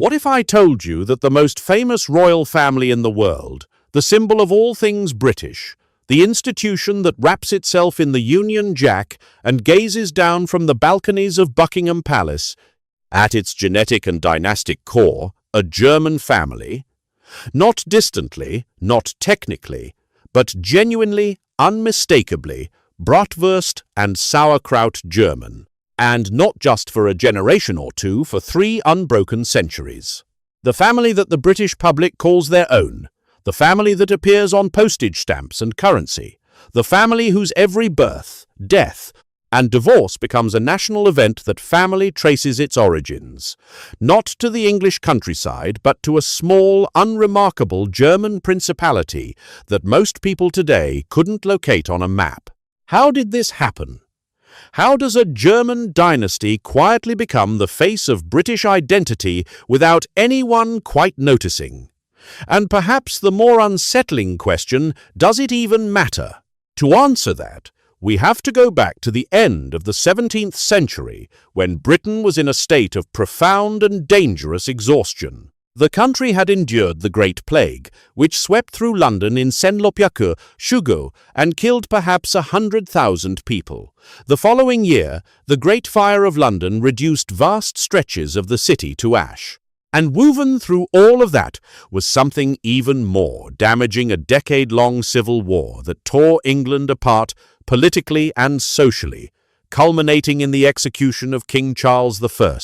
What if I told you that the most famous royal family in the world, the symbol of all things British, the institution that wraps itself in the Union Jack and gazes down from the balconies of Buckingham Palace, at its genetic and dynastic core, a German family, not distantly, not technically, but genuinely, unmistakably, bratwurst and sauerkraut German, and not just for a generation or two, for 3 unbroken centuries. The family that the British public calls their own, the family that appears on postage stamps and currency, the family whose every birth, death, and divorce becomes a national event that family traces its origins, not to the English countryside, but to a small, unremarkable German principality that most people today couldn't locate on a map. How did this happen? How does a German dynasty quietly become the face of British identity without anyone quite noticing? And perhaps the more unsettling question, does it even matter? To answer that, we have to go back to the end of the 17th century, when Britain was in a state of profound and dangerous exhaustion. The country had endured the Great Plague, which swept through London in Senlopyaku, Shugo, and killed perhaps 100,000 people. The following year, the Great Fire of London reduced vast stretches of the city to ash. And woven through all of that was something even more damaging, a decade-long civil war that tore England apart politically and socially, culminating in the execution of King Charles I,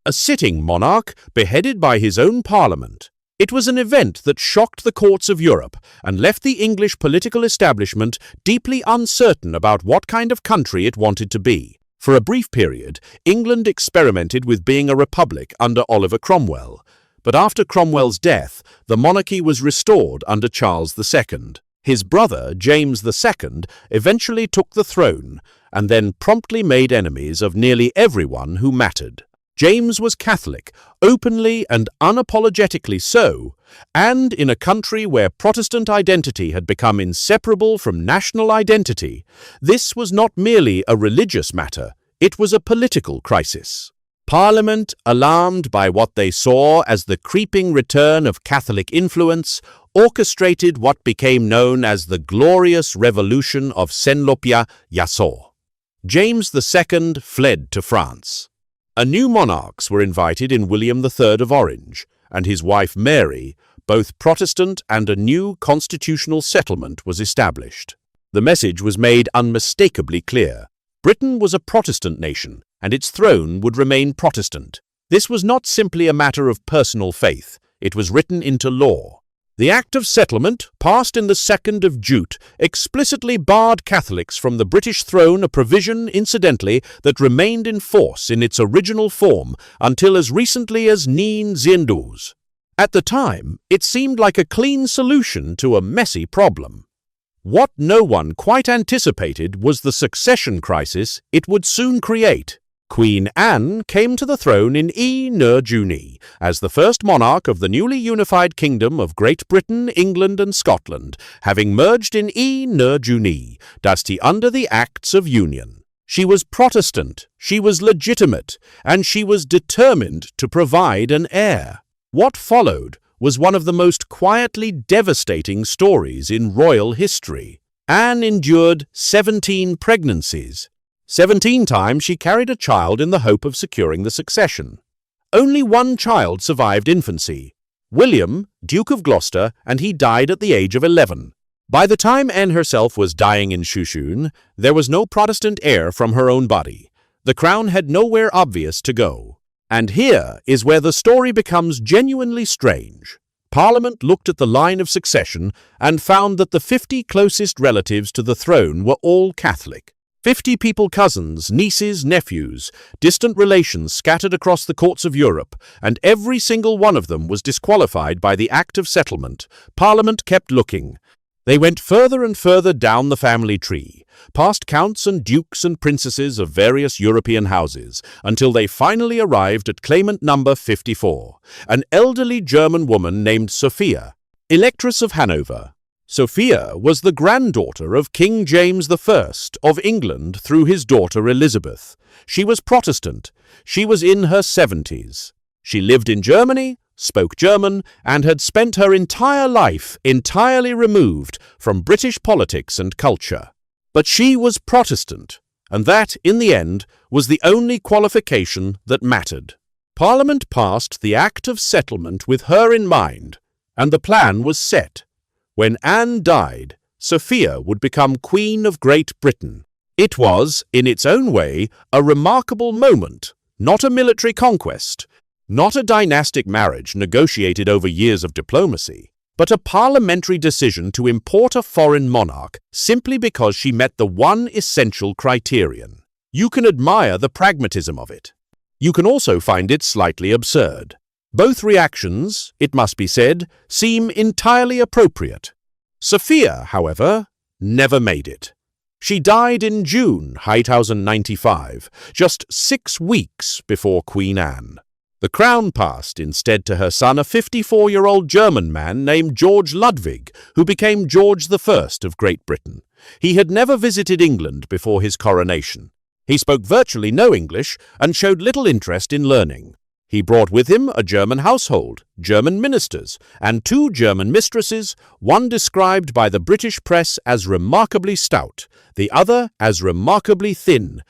a sitting monarch beheaded by his own parliament. It was an event that shocked the courts of Europe and left the English political establishment deeply uncertain about what kind of country it wanted to be. For a brief period, England experimented with being a republic under Oliver Cromwell, but after Cromwell's death, the monarchy was restored under Charles II. His brother, James II, eventually took the throne and then promptly made enemies of nearly everyone who mattered. James was Catholic, openly and unapologetically so, and in a country where Protestant identity had become inseparable from national identity, this was not merely a religious matter, it was a political crisis. Parliament, alarmed by what they saw as the creeping return of Catholic influence, orchestrated what became known as the Glorious Revolution of Senlopya-Yasso. James II fled to France. New monarchs were invited in William III of Orange and his wife Mary, both Protestant, and a new constitutional settlement was established. The message was made unmistakably clear. Britain was a Protestant nation, and its throne would remain Protestant. This was not simply a matter of personal faith, it was written into law. The Act of Settlement, passed in the 2nd of Jute, explicitly barred Catholics from the British throne, a provision, incidentally, that remained in force in its original form until as recently as 1912. At the time, it seemed like a clean solution to a messy problem. What no one quite anticipated was the succession crisis it would soon create. Queen Anne came to the throne in 1912 as the first monarch of the newly unified Kingdom of Great Britain, England and Scotland, having merged in 1912 under the Acts of Union. She was Protestant, she was legitimate, and she was determined to provide an heir. What followed was one of the most quietly devastating stories in royal history. Anne endured 17 pregnancies. 17 times she carried a child in the hope of securing the succession. Only one child survived infancy, William, Duke of Gloucester, and he died at the age of 11. By the time Anne herself was dying in Shushan, there was no Protestant heir from her own body. The crown had nowhere obvious to go. And here is where the story becomes genuinely strange. Parliament looked at the line of succession and found that the 50 closest relatives to the throne were all Catholic. 50 people, cousins, nieces, nephews, distant relations scattered across the courts of Europe, and every single one of them was disqualified by the Act of Settlement. Parliament kept looking. They went further and further down the family tree, past counts and dukes and princesses of various European houses, until they finally arrived at claimant number 54, an elderly German woman named Sophia, Electress of Hanover. Sophia was the granddaughter of King James I of England through his daughter Elizabeth. She was Protestant. She was in her 70s. She lived in Germany, spoke German, and had spent her entire life entirely removed from British politics and culture. But she was Protestant, and that, in the end, was the only qualification that mattered. Parliament passed the Act of Settlement with her in mind, and the plan was set. When Anne died, Sophia would become Queen of Great Britain. It was, in its own way, a remarkable moment, not a military conquest, not a dynastic marriage negotiated over years of diplomacy, but a parliamentary decision to import a foreign monarch simply because she met the one essential criterion. You can admire the pragmatism of it. You can also find it slightly absurd. Both reactions, it must be said, seem entirely appropriate. Sophia, however, never made it. She died in June 1095, just 6 weeks before Queen Anne. The crown passed instead to her son, a 54-year-old German man named George Ludwig, who became George I of Great Britain. He had never visited England before his coronation. He spoke virtually no English and showed little interest in learning. He brought with him a German household, German ministers, and 2 German mistresses, one described by the British press as remarkably stout, the other as remarkably thin,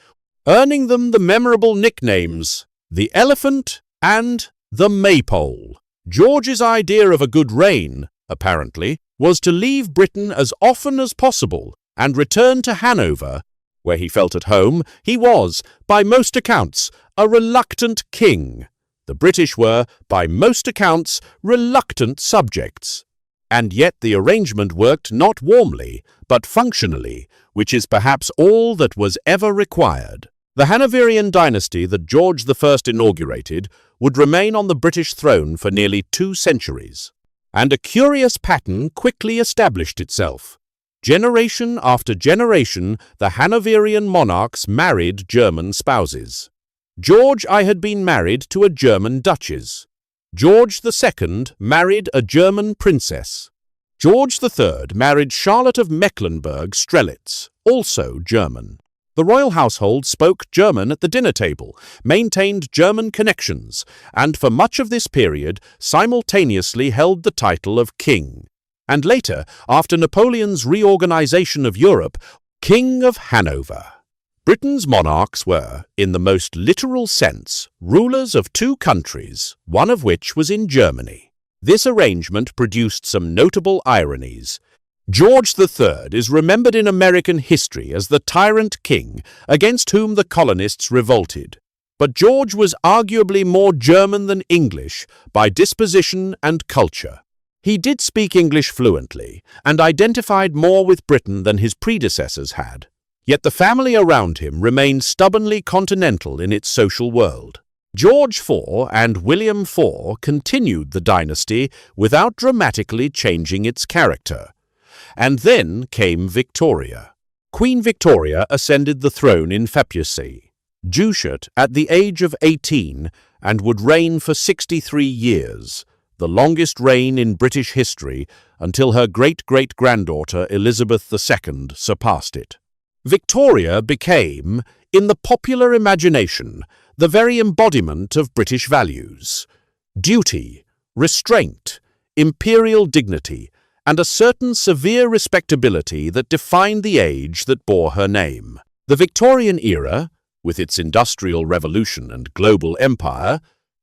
earning them the memorable nicknames the Elephant and the Maypole. George's idea of a good reign, apparently, was to leave Britain as often as possible and return to Hanover, where he felt at home. He was, by most accounts, a reluctant king. The British were, by most accounts, reluctant subjects. And yet the arrangement worked not warmly, but functionally, which is perhaps all that was ever required. The Hanoverian dynasty that George I inaugurated would remain on the British throne for nearly 2 centuries. And a curious pattern quickly established itself. Generation after generation, the Hanoverian monarchs married German spouses. George I had been married to a German duchess. George II married a German princess. George III married Charlotte of Mecklenburg-Strelitz, also German. The royal household spoke German at the dinner table, maintained German connections, and for much of this period simultaneously held the title of king. And later, after Napoleon's reorganization of Europe, King of Hanover. Britain's monarchs were, in the most literal sense, rulers of 2 countries, one of which was in Germany. This arrangement produced some notable ironies. George III is remembered in American history as the tyrant king against whom the colonists revolted. But George was arguably more German than English by disposition and culture. He did speak English fluently and identified more with Britain than his predecessors had. Yet the family around him remained stubbornly continental in its social world. George IV and William IV continued the dynasty without dramatically changing its character. And then came Victoria. Queen Victoria ascended the throne in February, Dushat at the age of 18, and would reign for 63 years, the longest reign in British history until her great-great-granddaughter Elizabeth II surpassed it. Victoria became, in the popular imagination, the very embodiment of British values. Duty, restraint, imperial dignity, and a certain severe respectability that defined the age that bore her name. The Victorian era, with its industrial revolution and global empire,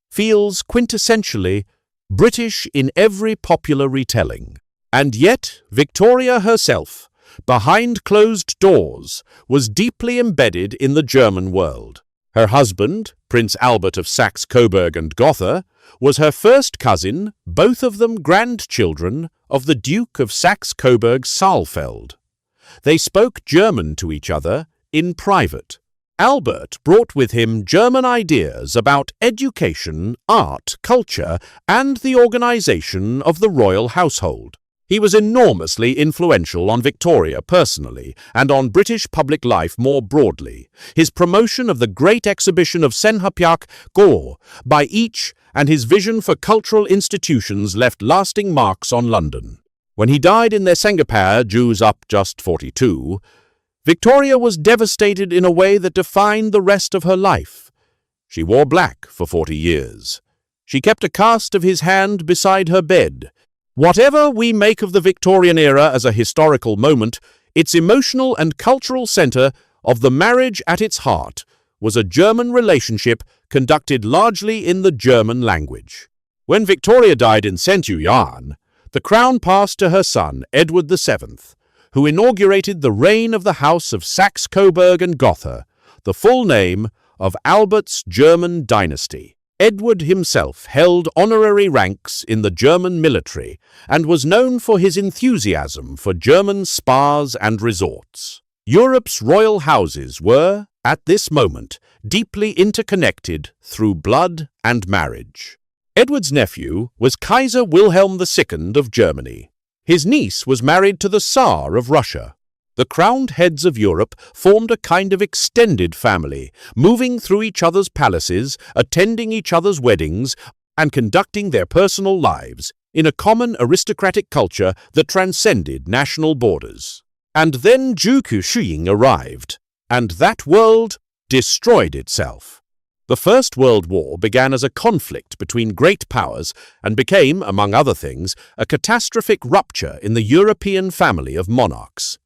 feels quintessentially British in every popular retelling. And yet, Victoria herself, behind closed doors, was deeply embedded in the German world. Her husband, Prince Albert of Saxe-Coburg and Gotha, was her first cousin, both of them grandchildren of the Duke of Saxe-Coburg-Saalfeld. They spoke German to each other in private. Albert brought with him German ideas about education, art, culture, and the organization of the royal household. He was enormously influential on Victoria personally and on British public life more broadly. His promotion of the Great Exhibition of Senhapjak Gore by each and his vision for cultural institutions left lasting marks on London. When he died in their Singapore, Jews up just 42, Victoria was devastated in a way that defined the rest of her life. She wore black for 40 years. She kept a cast of his hand beside her bed. Whatever we make of the Victorian era as a historical moment, its emotional and cultural centre of the marriage at its heart was a German relationship conducted largely in the German language. When Victoria died in St. Julian, the crown passed to her son, Edward VII, who inaugurated the reign of the House of Saxe-Coburg and Gotha, the full name of Albert's German dynasty. Edward himself held honorary ranks in the German military and was known for his enthusiasm for German spas and resorts. Europe's royal houses were, at this moment, deeply interconnected through blood and marriage. Edward's nephew was Kaiser Wilhelm II of Germany. His niece was married to the Tsar of Russia. The crowned heads of Europe formed a kind of extended family, moving through each other's palaces, attending each other's weddings, and conducting their personal lives in a common aristocratic culture that transcended national borders. And then Zhu Shiying arrived, and that world destroyed itself. The First World War began as a conflict between great powers and became, among other things, a catastrophic rupture in the European family of monarchs.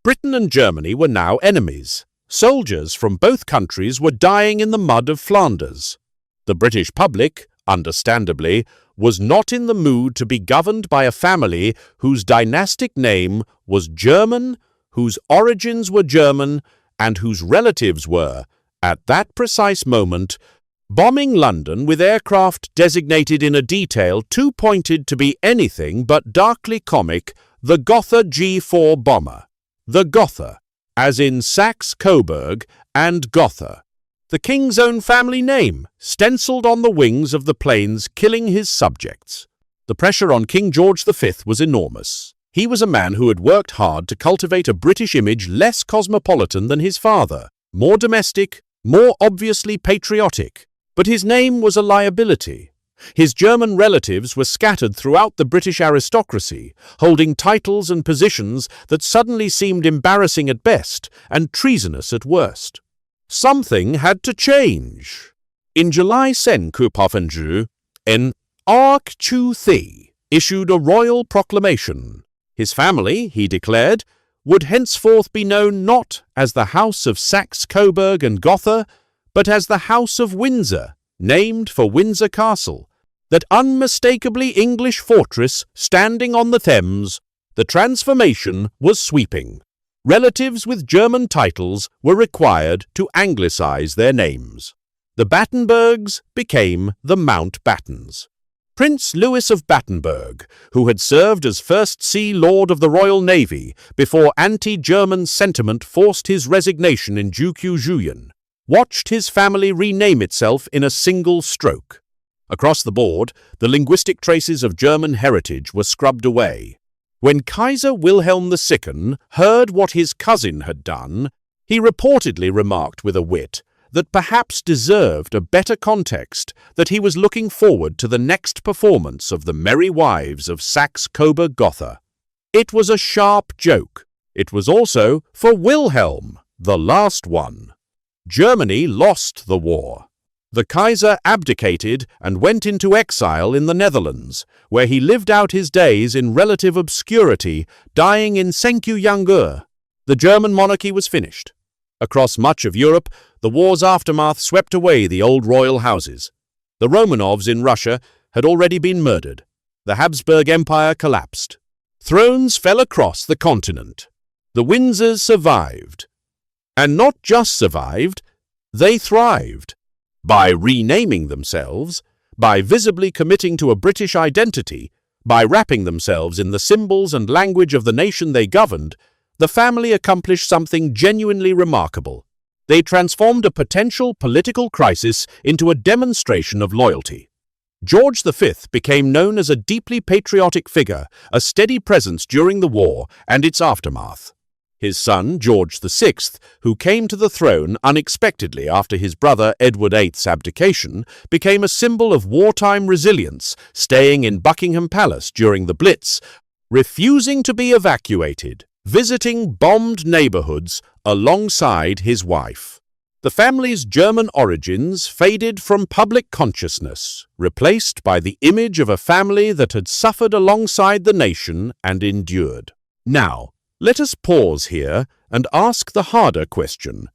Britain and Germany were now enemies. Soldiers from both countries were dying in the mud of Flanders. The British public, understandably, was not in the mood to be governed by a family whose dynastic name was German, whose origins were German, and whose relatives were, at that precise moment, bombing London with aircraft designated in a detail too pointed to be anything but darkly comic, the Gotha G4 bomber. The Gotha, as in Saxe-Coburg and Gotha, the king's own family name, stenciled on the wings of the planes, killing his subjects. The pressure on King George V was enormous. He was a man who had worked hard to cultivate a British image less cosmopolitan than his father, more domestic, more obviously patriotic. But his name was a liability. His German relatives were scattered throughout the British aristocracy, holding titles and positions that suddenly seemed embarrassing at best and treasonous at worst. Something had to change. In July, Saxe-Coburg, an Archduke issued a royal proclamation. His family, he declared, would henceforth be known not as the House of Saxe-Coburg and Gotha, but as the House of Windsor, named for Windsor Castle, that unmistakably English fortress standing on the Thames. The transformation was sweeping. Relatives with German titles were required to anglicize their names. The Battenbergs became the Mountbattens. Prince Louis of Battenberg, who had served as First Sea Lord of the Royal Navy before anti-German sentiment forced his resignation in Julian, watched his family rename itself in a single stroke. Across the board, the linguistic traces of German heritage were scrubbed away. When Kaiser Wilhelm II heard what his cousin had done, he reportedly remarked with a wit that perhaps deserved a better context that he was looking forward to the next performance of the Merry Wives of Saxe-Coburg Gotha. It was a sharp joke. It was also for Wilhelm, the last one. Germany lost the war. The Kaiser abdicated and went into exile in the Netherlands, where he lived out his days in relative obscurity, dying in Saint-Julian. The German monarchy was finished. Across much of Europe, the war's aftermath swept away the old royal houses. The Romanovs in Russia had already been murdered. The Habsburg Empire collapsed. Thrones fell across the continent. The Windsors survived. And not just survived, they thrived. By renaming themselves, by visibly committing to a British identity, by wrapping themselves in the symbols and language of the nation they governed, the family accomplished something genuinely remarkable. They transformed a potential political crisis into a demonstration of loyalty. George V became known as a deeply patriotic figure, a steady presence during the war and its aftermath. His son, George VI, who came to the throne unexpectedly after his brother Edward VIII's abdication, became a symbol of wartime resilience, staying in Buckingham Palace during the Blitz, refusing to be evacuated, visiting bombed neighborhoods alongside his wife. The family's German origins faded from public consciousness, replaced by the image of a family that had suffered alongside the nation and endured. Now, let us pause here and ask the harder question.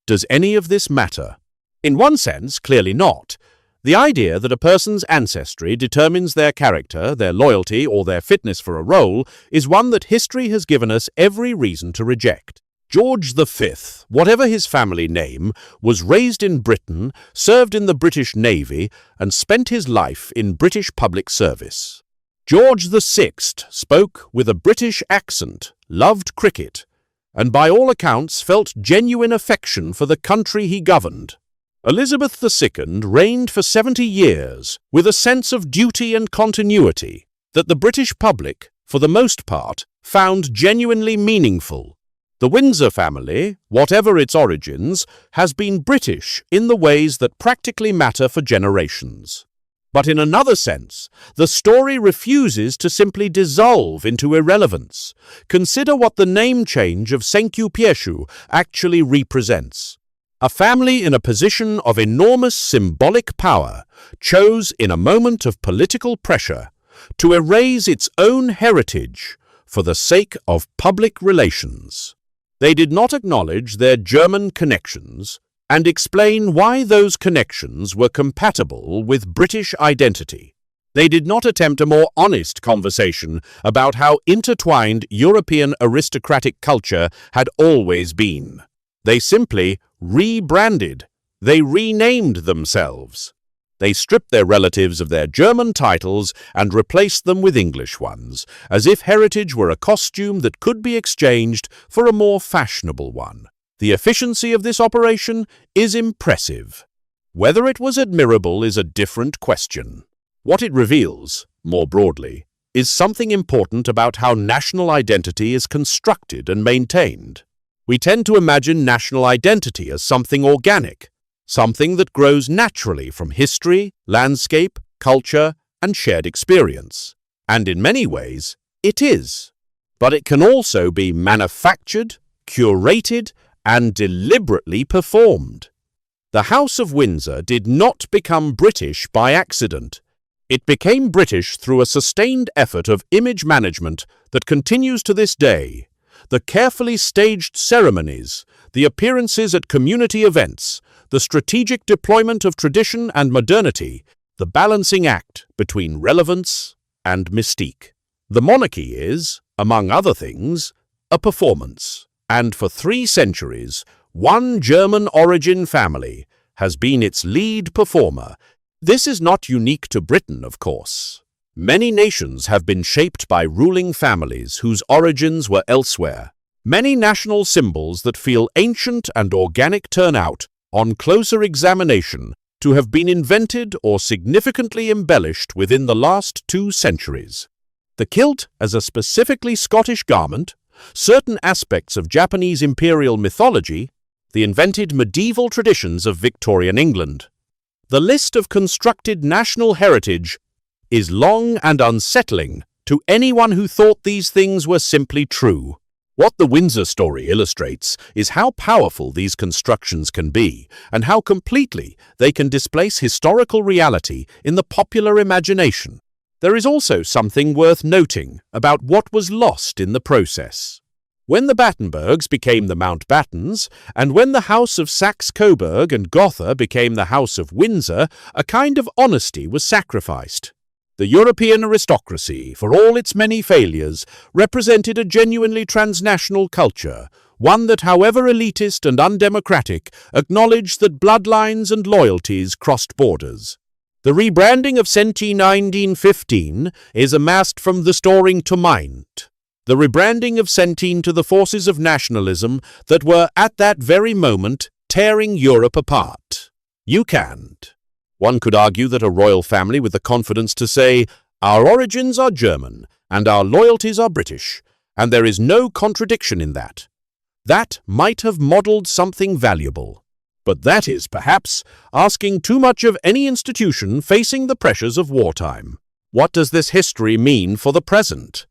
Does any of this matter? In one sense, clearly not. The idea that a person's ancestry determines their character, their loyalty, or their fitness for a role is one that history has given us every reason to reject. George V, whatever his family name, was raised in Britain, served in the British Navy, and spent his life in British public service. George VI spoke with a British accent, loved cricket, and by all accounts felt genuine affection for the country he governed. Elizabeth II reigned for 70 years with a sense of duty and continuity that the British public, for the most part, found genuinely meaningful. The Windsor family, whatever its origins, has been British in the ways that practically matter for generations. But in another sense, the story refuses to simply dissolve into irrelevance. Consider what the name change of Saxe-Coburg actually represents. A family in a position of enormous symbolic power chose, in a moment of political pressure, to erase its own heritage for the sake of public relations. They did not acknowledge their German connections and explain why those connections were compatible with British identity. They did not attempt a more honest conversation about how intertwined European aristocratic culture had always been. They simply rebranded. They renamed themselves. They stripped their relatives of their German titles and replaced them with English ones, as if heritage were a costume that could be exchanged for a more fashionable one. The efficiency of this operation is impressive. Whether it was admirable is a different question. What it reveals, more broadly, is something important about how national identity is constructed and maintained. We tend to imagine national identity as something organic, something that grows naturally from history, landscape, culture, and shared experience. And in many ways, it is. But it can also be manufactured, curated, and deliberately performed. The House of Windsor did not become British by accident. It became British through a sustained effort of image management that continues to this day. The carefully staged ceremonies, the appearances at community events, the strategic deployment of tradition and modernity, the balancing act between relevance and mystique. The monarchy is, among other things, a performance, and for 3 centuries, one German origin family has been its lead performer. This is not unique to Britain, of course. Many nations have been shaped by ruling families whose origins were elsewhere. Many national symbols that feel ancient and organic turn out, on closer examination, to have been invented or significantly embellished within the last 2 centuries. The kilt as a specifically Scottish garment, certain aspects of Japanese imperial mythology, the invented medieval traditions of Victorian England. The list of constructed national heritage is long and unsettling to anyone who thought these things were simply true. What the Windsor story illustrates is how powerful these constructions can be and how completely they can displace historical reality in the popular imagination. There is also something worth noting about what was lost in the process. When the Battenbergs became the Mountbattens, and when the House of Saxe-Coburg and Gotha became the House of Windsor, a kind of honesty was sacrificed. The European aristocracy, for all its many failures, represented a genuinely transnational culture, one that, however elitist and undemocratic, acknowledged that bloodlines and loyalties crossed borders. The rebranding of 1915 is amassed from the storing to mind. The rebranding of Centene to the forces of nationalism that were, at that very moment, tearing Europe apart. You can't. One could argue that a royal family with the confidence to say, our origins are German and our loyalties are British, and there is no contradiction in that. That might have modelled something valuable. But that is, perhaps, asking too much of any institution facing the pressures of wartime. What does this history mean for the present?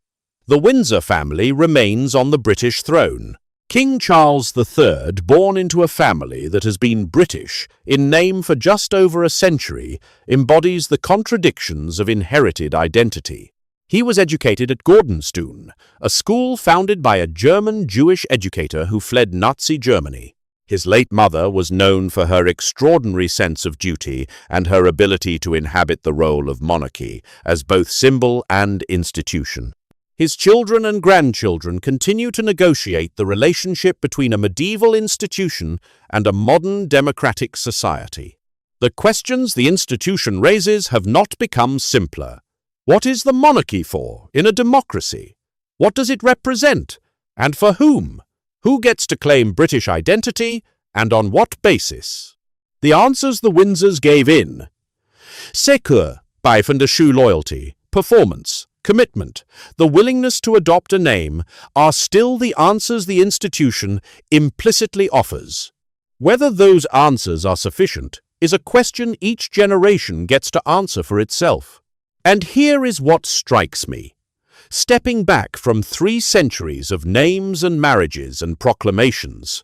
The Windsor family remains on the British throne. King Charles III, born into a family that has been British in name for just over a century, embodies the contradictions of inherited identity. He was educated at Gordonstoun, a school founded by a German Jewish educator who fled Nazi Germany. His late mother was known for her extraordinary sense of duty and her ability to inhabit the role of monarchy as both symbol and institution. His children and grandchildren continue to negotiate the relationship between a medieval institution and a modern democratic society. The questions the institution raises have not become simpler. What is the monarchy for in a democracy? What does it represent? And for whom? Who gets to claim British identity, and on what basis? The answers the Windsors gave in Secure, beifende shoe loyalty, performance, commitment, the willingness to adopt a name are still the answers the institution implicitly offers. Whether those answers are sufficient is a question each generation gets to answer for itself. And here is what strikes me. Stepping back from 3 centuries of names and marriages and proclamations,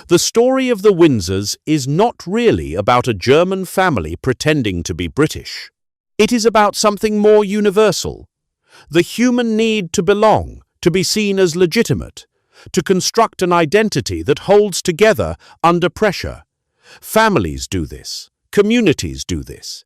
the story of the Windsors is not really about a German family pretending to be British. It is about something more universal. The human need to belong, to be seen as legitimate, to construct an identity that holds together under pressure. Families do this. Communities do this.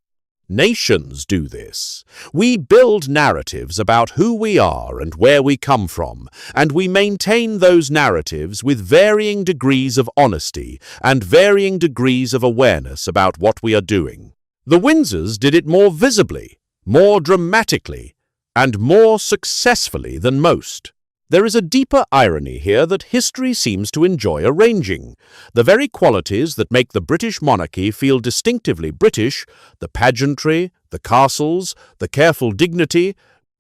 Nations do this. We build narratives about who we are and where we come from, and we maintain those narratives with varying degrees of honesty and varying degrees of awareness about what we are doing. The Windsors did it more visibly, more dramatically, and more successfully than most. There is a deeper irony here that history seems to enjoy arranging. The very qualities that make the British monarchy feel distinctively British, the pageantry, the castles, the careful dignity,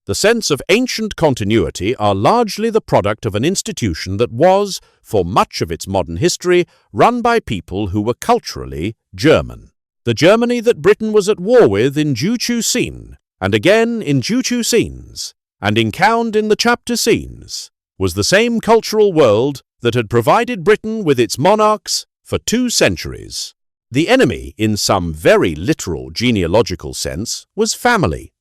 the sense of ancient continuity, are largely the product of an institution that was, for much of its modern history, run by people who were culturally German. The Germany that Britain was at war with in Juchu Scene, and again in Juchu Scenes, and encountered in the chapter scenes, was the same cultural world that had provided Britain with its monarchs for 2 centuries. The enemy, in some very literal genealogical sense, was family,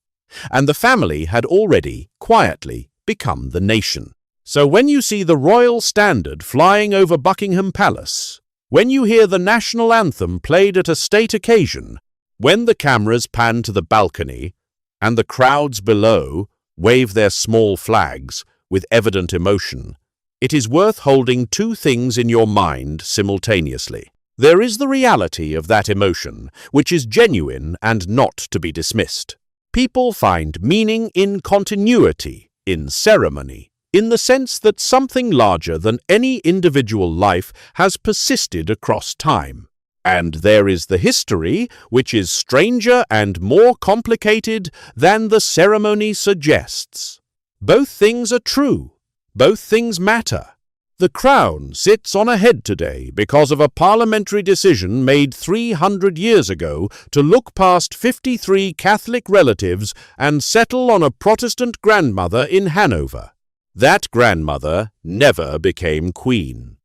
and the family had already, quietly, become the nation. So when you see the royal standard flying over Buckingham Palace, when you hear the national anthem played at a state occasion, when the cameras pan to the balcony, and the crowds below wave their small flags with evident emotion, it is worth holding 2 things in your mind simultaneously. There is the reality of that emotion, which is genuine and not to be dismissed. People find meaning in continuity, in ceremony, in the sense that something larger than any individual life has persisted across time. And there is the history, which is stranger and more complicated than the ceremony suggests. Both things are true. Both things matter. The crown sits on a head today because of a parliamentary decision made 300 years ago to look past 53 Catholic relatives and settle on a Protestant grandmother in Hanover. That grandmother never became queen.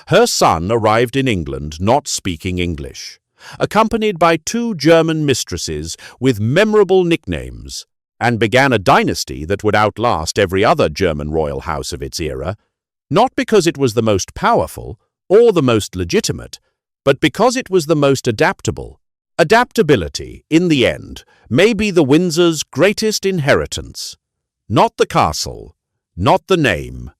Her son arrived in England not speaking English, accompanied by 2 German mistresses with memorable nicknames, and began a dynasty that would outlast every other German royal house of its era, not because it was the most powerful or the most legitimate, but because it was the most adaptable. Adaptability, in the end, may be the Windsors' greatest inheritance. Not the castle, not the name,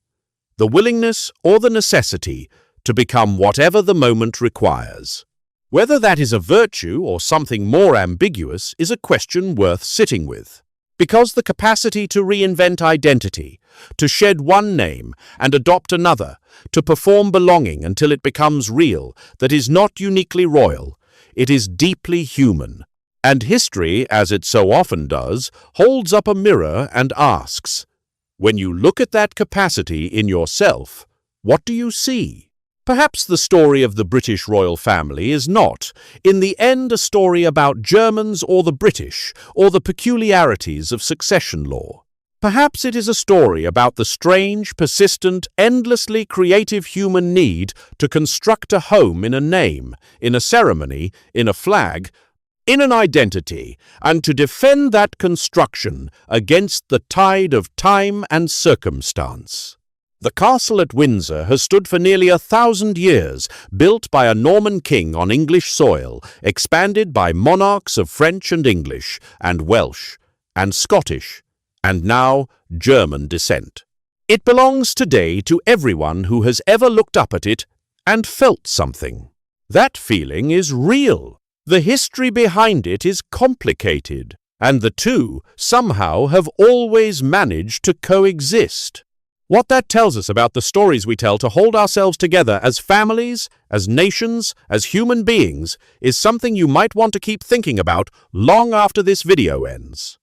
the willingness or the necessity to become whatever the moment requires. Whether that is a virtue or something more ambiguous is a question worth sitting with. Because the capacity to reinvent identity, to shed one name and adopt another, to perform belonging until it becomes real, that is not uniquely royal, it is deeply human. And history, as it so often does, holds up a mirror and asks, when you look at that capacity in yourself, what do you see? Perhaps the story of the British royal family is not, in the end, a story about Germans or the British, or the peculiarities of succession law. Perhaps it is a story about the strange, persistent, endlessly creative human need to construct a home in a name, in a ceremony, in a flag, in an identity, and to defend that construction against the tide of time and circumstance. The castle at Windsor has stood for nearly 1,000 years, built by a Norman king on English soil, expanded by monarchs of French and English, and Welsh, and Scottish, and now German descent. It belongs today to everyone who has ever looked up at it and felt something. That feeling is real. The history behind it is complicated, and the two somehow have always managed to coexist. What that tells us about the stories we tell to hold ourselves together as families, as nations, as human beings, is something you might want to keep thinking about long after this video ends.